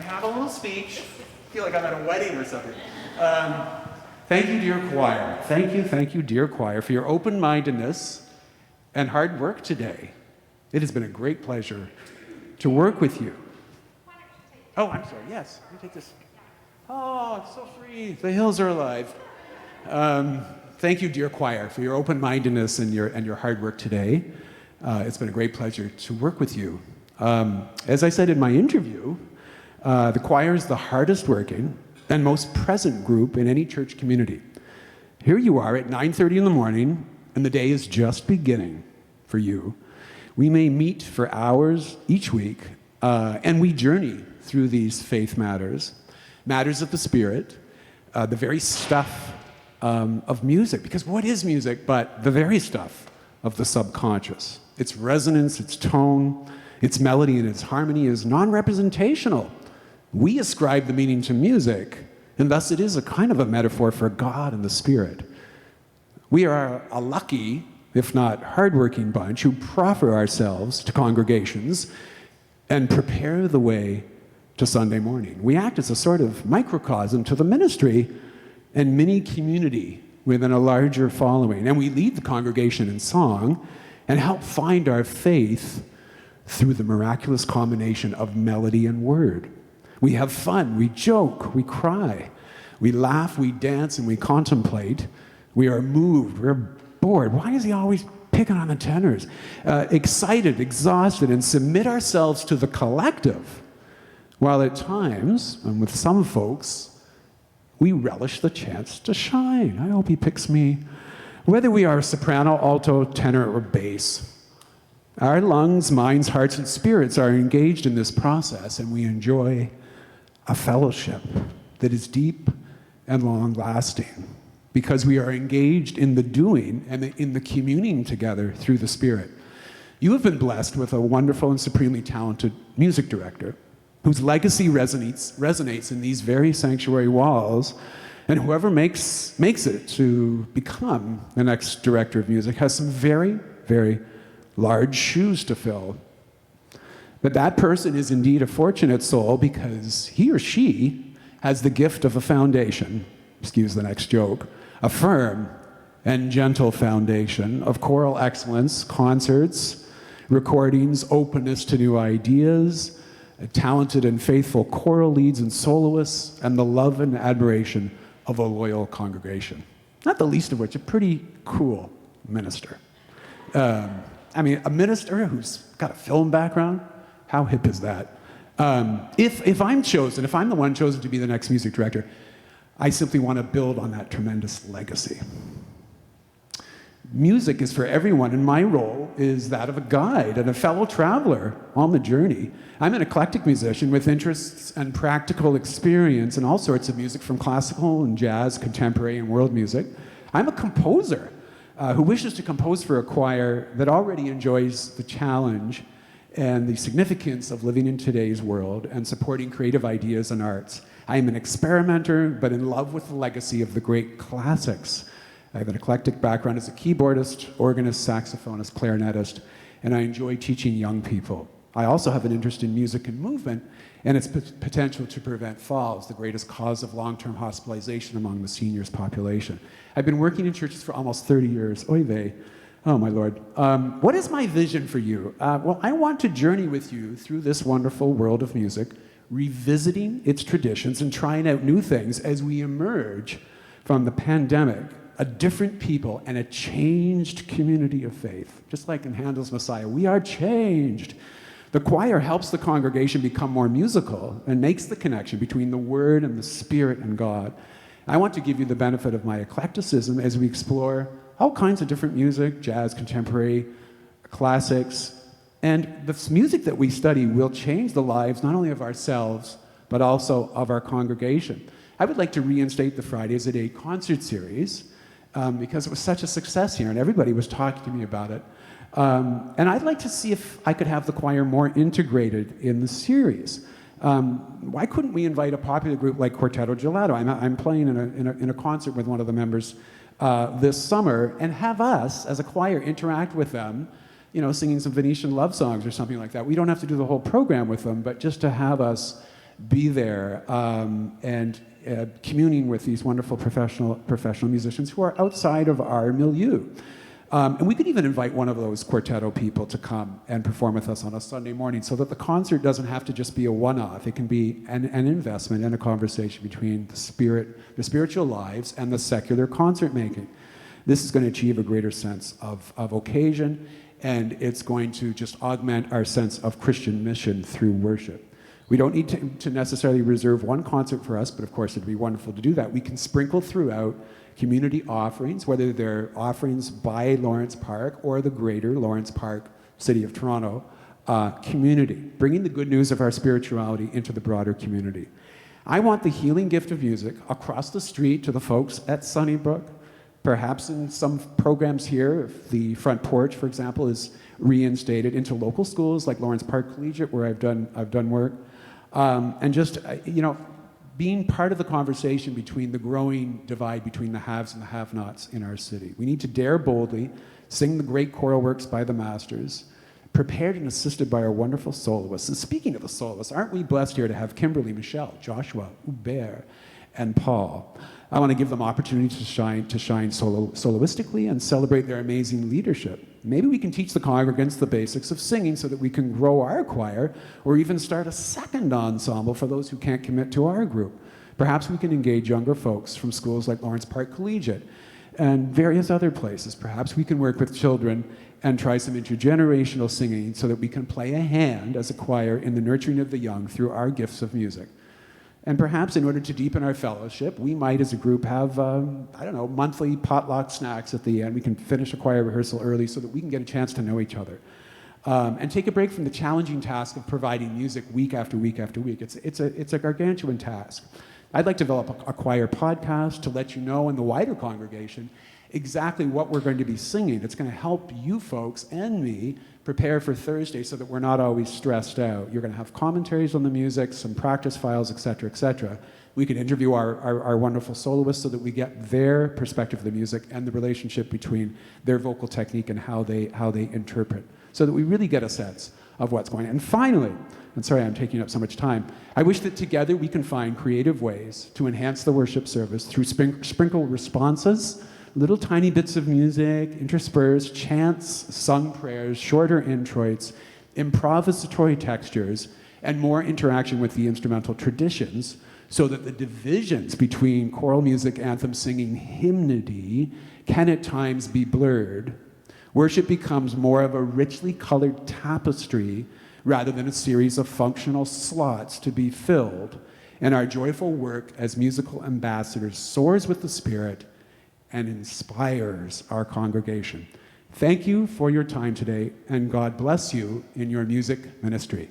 have a little speech. I feel like I'm at a wedding or something. Thank you, dear choir. Thank you, dear choir, for your open-mindedness and hard work today. It has been a great pleasure to work with you. Oh, I'm sorry, yes. Let me take this. Oh, it's so free. The hills are alive. Thank you, dear choir, for your open-mindedness and your hard work today. It's been a great pleasure to work with you. As I said in my interview, the choir is the hardest working and most present group in any church community. Here you are at 9:30 in the morning, and the day is just beginning for you. We may meet for hours each week, and we journey through these faith matters of the Spirit, the very stuff of music. Because what is music but the very stuff of the subconscious? Its resonance, its tone, its melody, and its harmony is non-representational. We ascribe the meaning to music, and thus it is a kind of a metaphor for God and the Spirit. We are a lucky, if not hardworking bunch who proffer ourselves to congregations and prepare the way to Sunday morning. We act as a sort of microcosm to the ministry and mini community within a larger following. And we lead the congregation in song and help find our faith through the miraculous combination of melody and word. We have fun, we joke, we cry, we laugh, we dance, and we contemplate. We are moved, we're bored. Why is he always picking on the tenors? Excited, exhausted, and submit ourselves to the collective. While at times, and with some folks, we relish the chance to shine. I hope he picks me. Whether we are soprano, alto, tenor, or bass, our lungs, minds, hearts, and spirits are engaged in this process, and we enjoy a fellowship that is deep and long-lasting because we are engaged in the doing and in the communing together through the Spirit. You have been blessed with a wonderful and supremely talented music director whose legacy resonates in these very sanctuary walls, and whoever makes it to become the next director of music has some very, very large shoes to fill. But that person is indeed a fortunate soul because he or she has the gift of a foundation, excuse the next joke, a firm and gentle foundation of choral excellence, concerts, recordings, openness to new ideas, talented and faithful choral leads and soloists, and the love and admiration of a loyal congregation. Not the least of which, a pretty cool minister. A minister who's got a film background. How hip is that? If I'm the one chosen to be the next music director, I simply want to build on that tremendous legacy. Music is for everyone, and my role is that of a guide and a fellow traveler on the journey. I'm an eclectic musician with interests and practical experience in all sorts of music, from classical and jazz, contemporary, and world music. I'm a composer who wishes to compose for a choir that already enjoys the challenge and the significance of living in today's world and supporting creative ideas and arts. I am an experimenter, but in love with the legacy of the great classics. I have an eclectic background as a keyboardist, organist, saxophonist, clarinetist, and I enjoy teaching young people. I also have an interest in music and movement and its potential to prevent falls, the greatest cause of long-term hospitalization among the seniors population. I've been working in churches for almost 30 years. Oy vey. Oh, my Lord. What is my vision for you? Well, I want to journey with you through this wonderful world of music, revisiting its traditions and trying out new things as we emerge from the pandemic, a different people and a changed community of faith. Just like in Handel's Messiah, we are changed. The choir helps the congregation become more musical and makes the connection between the Word and the Spirit and God. I want to give you the benefit of my eclecticism as we explore all kinds of different music, jazz, contemporary, classics, and the music that we study will change the lives not only of ourselves, but also of our congregation. I would like to reinstate the Fridays at 8 concert series because it was such a success here and everybody was talking to me about it. And I'd like to see if I could have the choir more integrated in the series. Why couldn't we invite a popular group like Quartetto Gelato? I'm playing in a concert with one of the members this summer, and have us, as a choir, interact with them, singing some Venetian love songs or something like that. We don't have to do the whole program with them, but just to have us be there and communing with these wonderful professional musicians who are outside of our milieu. And we could even invite one of those quartetto people to come and perform with us on a Sunday morning so that the concert doesn't have to just be a one-off. It can be an investment and a conversation between the spiritual lives and the secular concert making. This is going to achieve a greater sense of occasion, and it's going to just augment our sense of Christian mission through worship. We don't need to necessarily reserve one concert for us, but of course it'd be wonderful to do that. We can sprinkle throughout community offerings, whether they're offerings by Lawrence Park or the greater Lawrence Park, City of Toronto community, bringing the good news of our spirituality into the broader community. I want the healing gift of music across the street to the folks at Sunnybrook, perhaps in some programs here, if the front porch, for example, is reinstated into local schools like Lawrence Park Collegiate, where I've done work, and just, being part of the conversation between the growing divide between the haves and the have-nots in our city. We need to dare boldly sing the great choral works by the masters, prepared and assisted by our wonderful soloists. And speaking of the soloists, aren't we blessed here to have Kimberly, Michelle, Joshua, Hubert, and Paul? I want to give them opportunity to shine soloistically and celebrate their amazing leadership. Maybe we can teach the congregants the basics of singing so that we can grow our choir, or even start a second ensemble for those who can't commit to our group. Perhaps we can engage younger folks from schools like Lawrence Park Collegiate and various other places. Perhaps we can work with children and try some intergenerational singing so that we can play a hand as a choir in the nurturing of the young through our gifts of music. And perhaps in order to deepen our fellowship, we might as a group have, monthly potluck snacks at the end. We can finish a choir rehearsal early so that we can get a chance to know each other. And take a break from the challenging task of providing music week after week after week. It's a gargantuan task. I'd like to develop a choir podcast to let you know in the wider congregation exactly what we're going to be singing. It's going to help you folks and me prepare for Thursday so that we're not always stressed out. You're going to have commentaries on the music, some practice files, et cetera, et cetera. We can interview our wonderful soloists so that we get their perspective of the music and the relationship between their vocal technique and how they interpret, so that we really get a sense of what's going on. And finally, and sorry I'm taking up so much time, I wish that together we can find creative ways to enhance the worship service through sprinkle responses, little tiny bits of music, interspersed chants, sung prayers, shorter introits, improvisatory textures, and more interaction with the instrumental traditions, so that the divisions between choral music, anthem singing, hymnody can at times be blurred. Worship becomes more of a richly colored tapestry rather than a series of functional slots to be filled, and our joyful work as musical ambassadors soars with the Spirit and inspires our congregation. Thank you for your time today, and God bless you in your music ministry.